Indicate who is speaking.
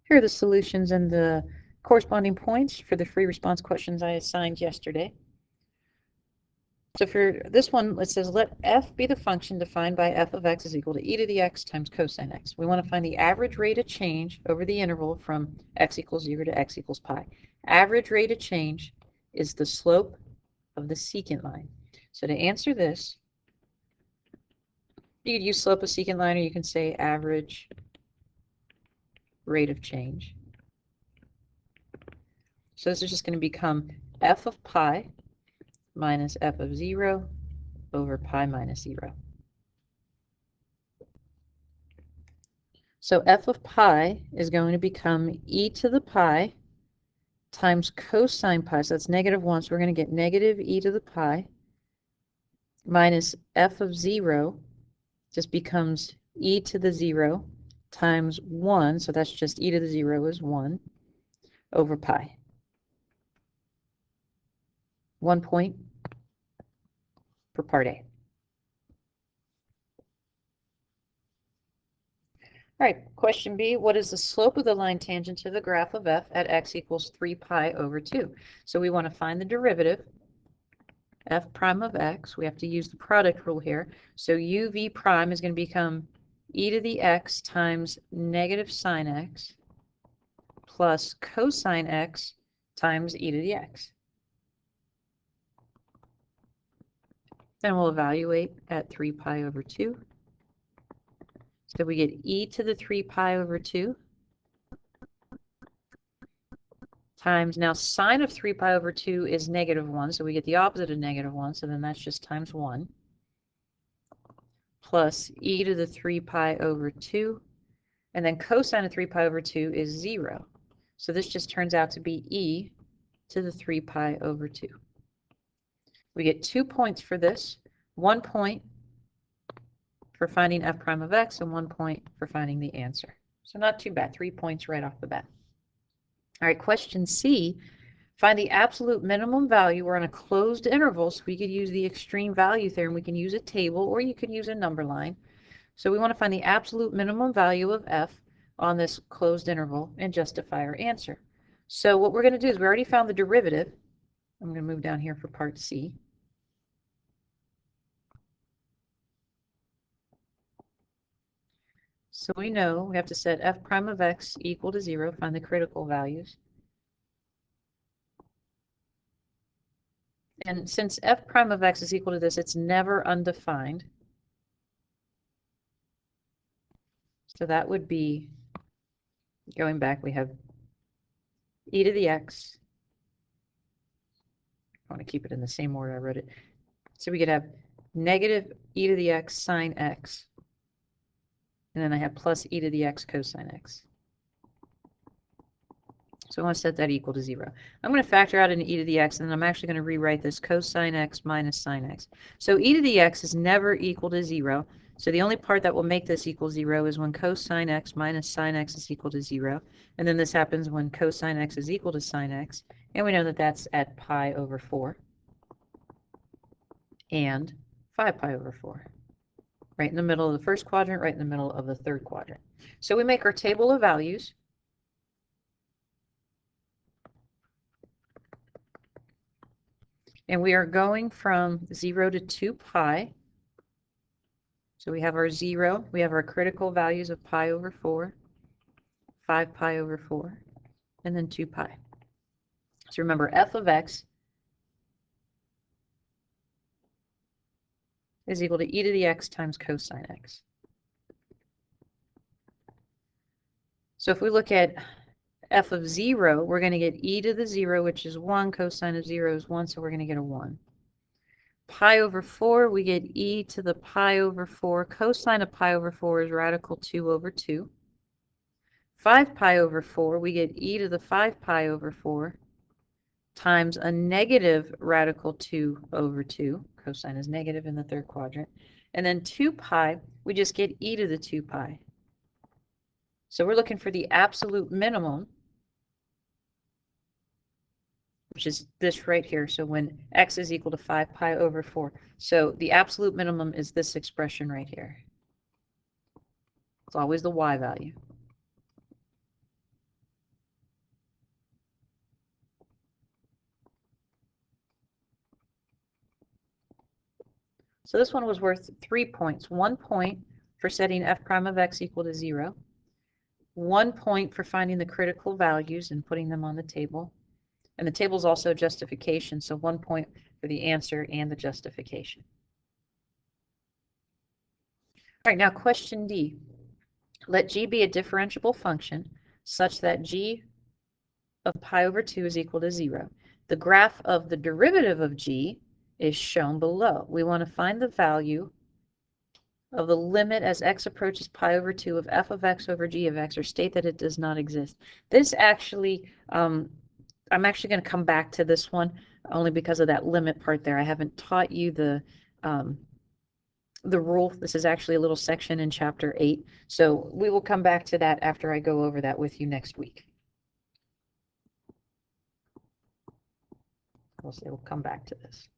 Speaker 1: Here are the solutions and the corresponding points for the free response questions I assigned yesterday. So for this one, it says let f be the function defined by f of x is equal to e to the x times cosine x. We want to find the average rate of change over the interval from x equals 0 to x equals pi. Average rate of change is the slope of the secant line. So to answer this, you could use slope of secant line, or you can say average rate of change. So this is just going to become f of pi minus f of 0 over pi minus 0. So f of pi is going to become e to the pi times cosine pi. So that's -1. So we're going to get negative e to the pi minus f of 0 just becomes e to the 0 times 1. So that's just e to the 0 is 1 over pi. 1 point for part A. All right, question B, what is the slope of the line tangent to the graph of f at x equals 3 pi over 2? So we want to find the derivative, f prime of x. We have to use the product rule here. So uv prime is going to become e to the x times negative sine x plus cosine x times e to the x. Then we'll evaluate at 3 pi over 2. So we get e to the 3 pi over 2 times, now sine of 3 pi over 2 is -1, so we get the opposite of -1, so then that's just times 1, plus e to the 3 pi over 2, and then cosine of 3 pi over 2 is 0. So this just turns out to be e to the 3 pi over 2. We get 2 points for this, 1 point for finding f prime of x and 1 point for finding the answer. So not too bad, 3 points right off the bat. All right, question C, find the absolute minimum value. We're on a closed interval, so we could use the extreme value theorem. We can use a table, or you could use a number line. So we want to find the absolute minimum value of f on this closed interval and justify our answer. So what we're going to do is we already found the derivative. I'm going to move down here for part C. So we know we have to set f prime of x equal to 0, find the critical values. And since f prime of x is equal to this, it's never undefined. So that would be, going back, we have e to the x. I want to keep it in the same order I wrote it. So we could have negative e to the x sine x. And then I have plus e to the x cosine x. So I want to set that equal to 0. I'm going to factor out an e to the x, and then I'm actually going to rewrite this cosine x minus sine x. So e to the x is never equal to 0. So the only part that will make this equal 0 is when cosine x minus sine x is equal to 0. And then this happens when cosine x is equal to sine x. And we know that that's at pi over 4 and 5 pi over 4. Right in the middle of the first quadrant, right in the middle of the third quadrant. So we make our table of values. And we are going from 0 to 2 pi. So we have our 0, we have our critical values of pi over 4, 5 pi over 4, and then 2 pi. So remember, f of x is equal to e to the x times cosine x. So if we look at f of 0, we're going to get e to the 0, which is 1. Cosine of 0 is 1, so we're going to get a 1. Pi over 4, we get e to the pi over 4. Cosine of pi over 4 is radical 2 over 2. 5 pi over 4, we get e to the 5 pi over 4 times a negative radical 2 over 2. Cosine is negative in the third quadrant. And then 2 pi, we just get e to the 2 pi. So we're looking for the absolute minimum, which is this right here. So when x is equal to 5 pi over 4. So the absolute minimum is this expression right here. It's always the y value. So this one was worth 3 points. 1 point for setting f prime of x equal to 0. 1 point for finding the critical values and putting them on the table. And the table is also a justification, so 1 point for the answer and the justification. All right, now question D. Let g be a differentiable function such that g of pi over 2 is equal to 0. The graph of the derivative of g is shown below. We want to find the value of the limit as x approaches pi over 2 of f of x over g of x, or state that it does not exist. This actually, I'm actually going to come back to this one only because of that limit part there. I haven't taught you the rule. This is actually a little section in chapter 8. So we will come back to that after I go over that with you next week. We'll come back to this.